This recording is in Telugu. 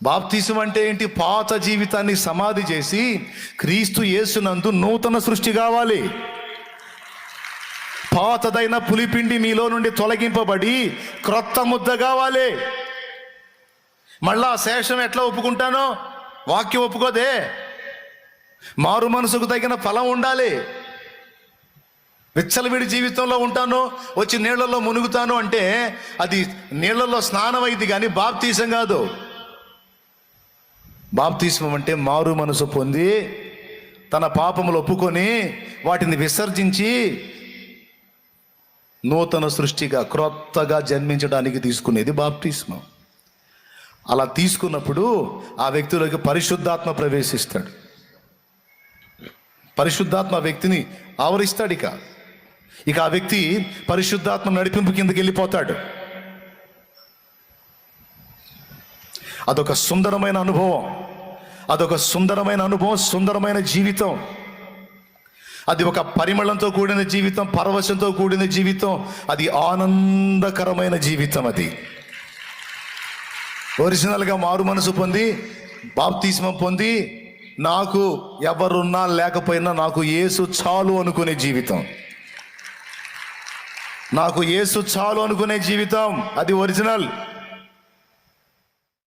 బాప్తిసం అంటే ఏంటి? పాత జీవితాన్ని సమాధి చేసి క్రీస్తు యేసునందు నూతన సృష్టి కావాలి. పాతదైన పులిపిండి మీలో నుండి తొలగింపబడి క్రొత్త ముద్ద కావాలి. మళ్ళా శేషం ఎట్లా ఒప్పుకుంటానో వాక్యం ఒప్పుకోదే. మారు మనసుకు తగిన ఫలం ఉండాలి. విచ్చలవిడి జీవితంలో ఉంటాను, వచ్చి నీళ్లలో మునుగుతాను అంటే అది నీళ్లలో స్నానం అయింది కానీ బాప్తీసం కాదు. బాప్తీసం అంటే మారు మనసు పొంది తన పాపములు ఒప్పుకొని వాటిని విసర్జించి నూతన సృష్టిగా క్రొత్తగా జన్మించడానికి తీసుకునేది బాప్తిస్మం. అలా తీసుకున్నప్పుడు ఆ వ్యక్తిలోకి పరిశుద్ధాత్మ ప్రవేశిస్తాడు. పరిశుద్ధాత్మ వ్యక్తిని ఆవరిస్తాడు. ఇక ఆ వ్యక్తి పరిశుద్ధాత్మ నడిపింపు కిందకి వెళ్ళిపోతాడు. అదొక సుందరమైన అనుభవం, సుందరమైన జీవితం. అది ఒక పరిమళంతో కూడిన జీవితం, పరవశంతో కూడిన జీవితం, అది ఆనందకరమైన జీవితం. అది ఒరిజినల్గా మారు మనసు పొంది బాప్తిస్మం పొంది నాకు ఎవరున్నా లేకపోయినా నాకు యేసు చాలు అనుకునే జీవితం. నాకు యేసు చాలు అనుకునే జీవితం అది ఒరిజినల్.